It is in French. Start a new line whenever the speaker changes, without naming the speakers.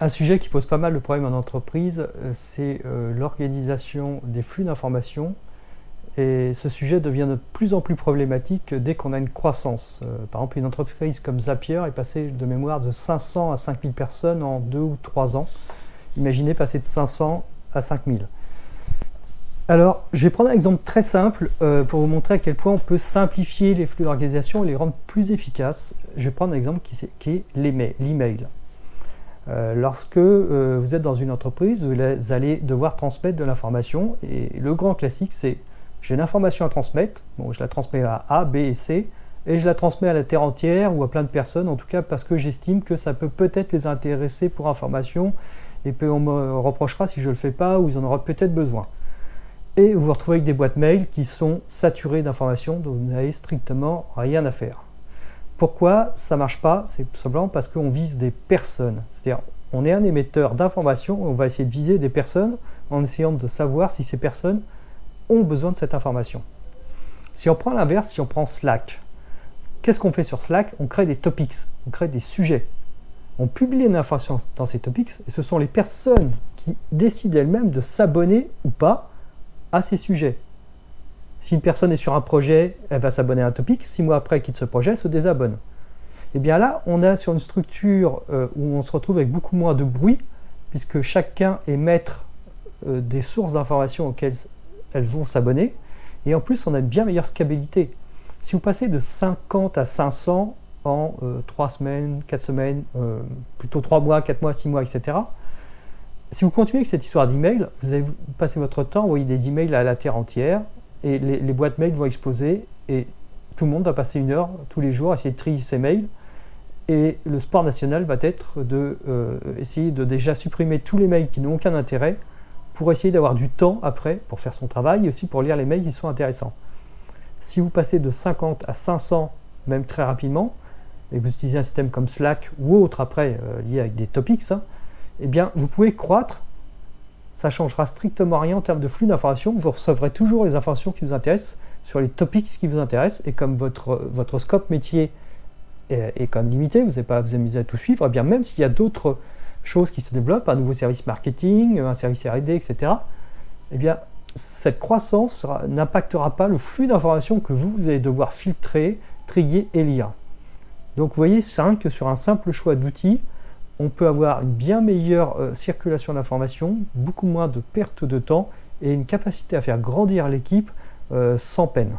Un sujet qui pose pas mal de problèmes en entreprise, c'est l'organisation des flux d'informations. Et ce sujet devient de plus en plus problématique dès qu'on a une croissance. Par exemple, une entreprise comme Zapier est passée de mémoire de 500 à 5000 personnes en 2 ou 3 ans. Imaginez passer de 500 à 5000. Alors, je vais prendre un exemple très simple pour vous montrer à quel point on peut simplifier les flux d'organisation et les rendre plus efficaces. Je vais prendre un exemple qui est l'email. Lorsque vous êtes dans une entreprise, vous allez devoir transmettre de l'information. Et le grand classique, c'est j'ai une information à transmettre, bon, je la transmets à A, B et C, et je la transmets à la terre entière ou à plein de personnes, en tout cas parce que j'estime que ça peut peut-être les intéresser pour information, et puis on me reprochera si je ne le fais pas, ou ils en auront peut-être besoin. Et vous vous retrouvez avec des boîtes mail qui sont saturées d'informations dont vous n'avez strictement rien à faire. Pourquoi ça ne marche pas? C'est tout simplement parce qu'on vise des personnes. C'est-à-dire, on est un émetteur d'informations, on va essayer de viser des personnes en essayant de savoir si ces personnes ont besoin de cette information. Si on prend l'inverse, si on prend Slack, qu'est-ce qu'on fait sur Slack? On crée des topics, on crée des sujets. On publie une information dans ces topics et ce sont les personnes qui décident elles-mêmes de s'abonner ou pas à ces sujets. Si une personne est sur un projet, elle va s'abonner à un topic, 6 mois après elle quitte ce projet, elle se désabonne. Et bien là, on est sur une structure où on se retrouve avec beaucoup moins de bruit, puisque chacun est maître des sources d'informations auxquelles elles vont s'abonner, et en plus on a une bien meilleure scalabilité. Si vous passez de 50 à 500 en 3 semaines, 4 semaines, plutôt 3 mois, 4 mois, 6 mois, etc., si vous continuez avec cette histoire d'email, vous allez passer votre temps à envoyer des emails à la terre entière, et les boîtes mail vont exploser, et tout le monde va passer 1 heure tous les jours à essayer de trier ses mails, et le sport national va être d'essayer de déjà supprimer tous les mails qui n'ont aucun intérêt, pour essayer d'avoir du temps après pour faire son travail et aussi pour lire les mails qui sont intéressants. Si vous passez de 50 à 500, même très rapidement, et que vous utilisez un système comme Slack ou autre après, lié avec des topics, eh bien vous pouvez croître, ça ne changera strictement rien en termes de flux d'informations, vous recevrez toujours les informations qui vous intéressent sur les topics qui vous intéressent, et comme votre scope métier est quand même limité, vous n'allez pas vous amuser à tout suivre, eh bien même s'il y a d'autres choses qui se développent, un nouveau service marketing, un service R&D, etc., eh bien, cette croissance n'impactera pas le flux d'informations que vous allez devoir filtrer, trier et lire. Donc vous voyez que sur un simple choix d'outils, on peut avoir une bien meilleure circulation d'informations, beaucoup moins de perte de temps et une capacité à faire grandir l'équipe sans peine.